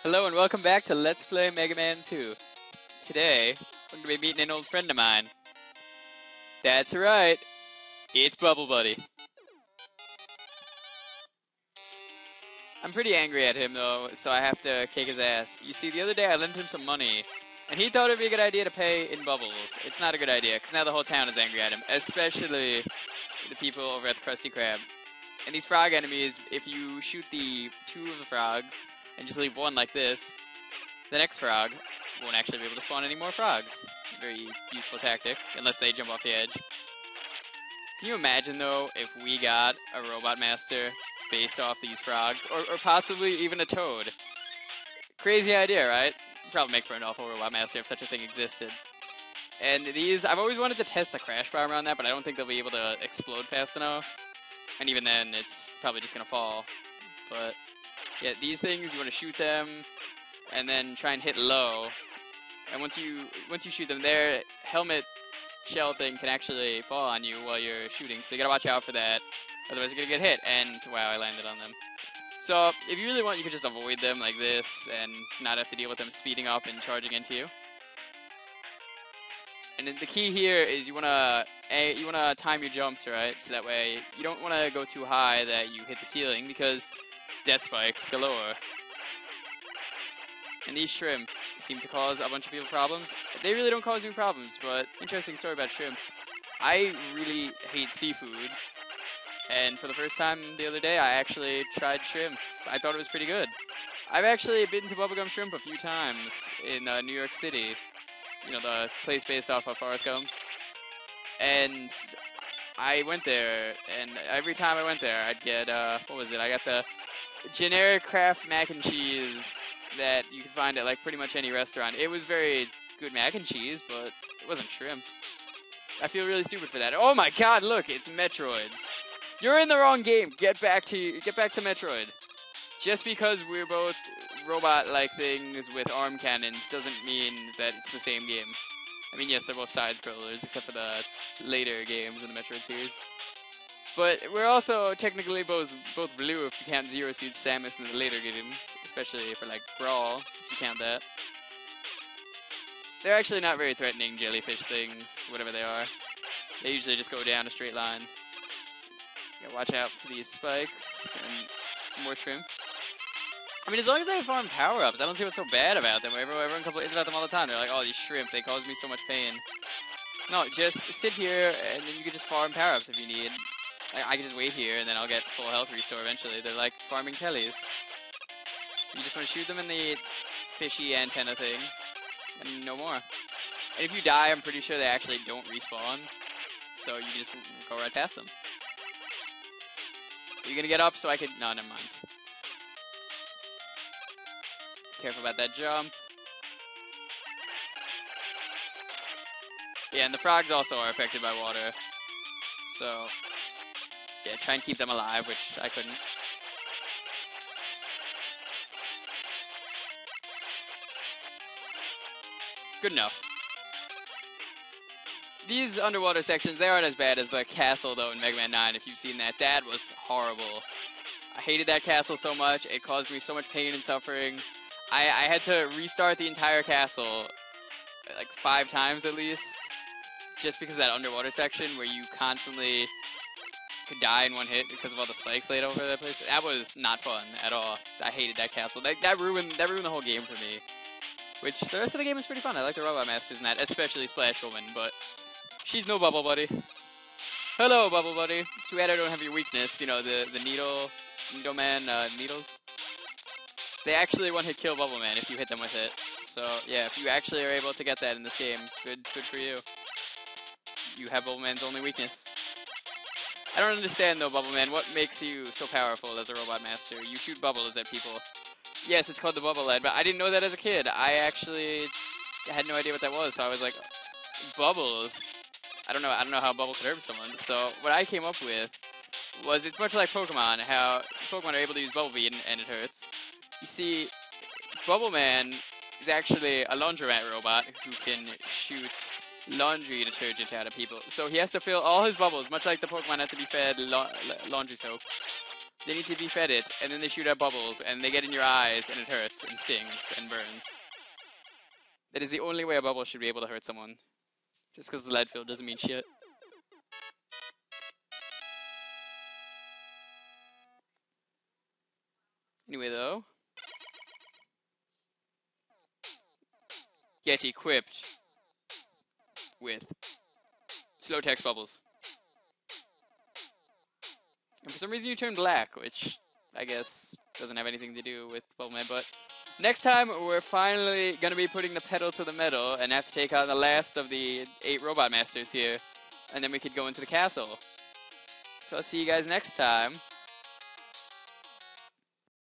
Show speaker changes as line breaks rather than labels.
Hello and welcome back to Let's Play Mega Man 2. Today, we're going to be meeting an old friend of mine. That's right, it's Bubble Buddy. I'm pretty angry at him though, so I have to kick his ass. You see, the other day I lent him some money, and he thought it would be a good idea to pay in bubbles. It's not a good idea, because now the whole town is angry at him, especially the people over at the Krusty Krab. And these frog enemies, if you shoot the two of the frogs, and just leave one like this, the next frog won't actually be able to spawn any more frogs. Very useful tactic, unless they jump off the edge. Can you imagine, though, if we got a Robot Master based off these frogs, or possibly even a Toad? Crazy idea, right? Probably make for an awful Robot Master if such a thing existed. And these, I've always wanted to test the crash bomb on that, but I don't think they'll be able to explode fast enough. And even then, it's probably just gonna fall. But yeah, these things, you want to shoot them, and then try and hit low. And once you shoot them, their helmet shell thing can actually fall on you while you're shooting. So you gotta watch out for that. Otherwise, you're gonna get hit. And wow, I landed on them. So if you really want, you could just avoid them like this, and not have to deal with them speeding up and charging into you. And then the key here is you wanna time your jumps, right? So that way you don't wanna go too high that you hit the ceiling, because death spikes galore. And these shrimp seem to cause a bunch of people problems. They really don't cause me problems, but interesting story about shrimp. I really hate seafood, and for the first time the other day, I actually tried shrimp. I thought it was pretty good. I've actually been to Bubblegum Shrimp a few times in New York City. You know, the place based off of Forrest Gump. And I went there, and every time I went there, I'd get, what was it? I got the generic Kraft mac and cheese that you could find at, like, pretty much any restaurant. It was very good mac and cheese, but it wasn't shrimp. I feel really stupid for that. Oh my god, look, it's Metroids. You're in the wrong game. Get back to Metroid. Just because we're both robot-like things with arm cannons doesn't mean that it's the same game. I mean, yes, they're both side-scrollers, except for the later games in the Metroid series. But we're also technically both blue if you count Zero Suit Samus in the later games, especially for, like, Brawl, if you count that. They're actually not very threatening jellyfish things, whatever they are. They usually just go down a straight line. You gotta watch out for these spikes and more shrimp. I mean, as long as I farm power-ups, I don't see what's so bad about them. Everyone complains about them all the time. They're like, oh, these shrimp, they cause me so much pain. No, just sit here, and then you can just farm power-ups if you need. I can just wait here, and then I'll get full health restore eventually. They're like farming tellies. You just want to shoot them in the fishy antenna thing, and no more. And if you die, I'm pretty sure they actually don't respawn, so you just go right past them. Are you gonna get up so I could... No, never mind. Careful about that jump. Yeah, and the frogs also are affected by water. So, yeah, try and keep them alive, which I couldn't. Good enough. These underwater sections, they aren't as bad as the castle, though, in Mega Man 9, if you've seen that. That was horrible. I hated that castle so much. It caused me so much pain and suffering. I had to restart the entire castle, like 5 times at least, just because of that underwater section where you constantly could die in one hit because of all the spikes laid over that place. That was not fun at all. I hated that castle. That ruined the whole game for me. Which, the rest of the game is pretty fun. I like the Robot Masters in that, especially Splash Woman, but she's no Bubble Buddy. Hello, Bubble Buddy. It's too bad I don't have your weakness, you know, the Needle Man needles. They actually one-hit kill Bubble Man if you hit them with it. So, yeah, if you actually are able to get that in this game, good for you. You have Bubble Man's only weakness. I don't understand, though, Bubble Man. What makes you so powerful as a Robot Master? You shoot bubbles at people. Yes, it's called the Bubble Lead, but I didn't know that as a kid. I actually had no idea what that was, so I was like, bubbles? I don't know how a bubble could hurt someone. So, what I came up with was, it's much like Pokemon, how Pokemon are able to use Bubble Beam and it hurts. You see, Bubble Man is actually a laundromat robot who can shoot laundry detergent out of people. So he has to fill all his bubbles, much like the Pokemon have to be fed laundry soap. They need to be fed it, and then they shoot out bubbles, and they get in your eyes, and it hurts, and stings, and burns. That is the only way a bubble should be able to hurt someone. Just because it's lead filled doesn't mean shit. Anyway, though, get equipped with slow text bubbles. And for some reason you turn black, which I guess doesn't have anything to do with Bubbleman, but next time we're finally going to be putting the pedal to the metal and have to take on the last of the 8 Robot Masters here, and then we could go into the castle. So I'll see you guys next time.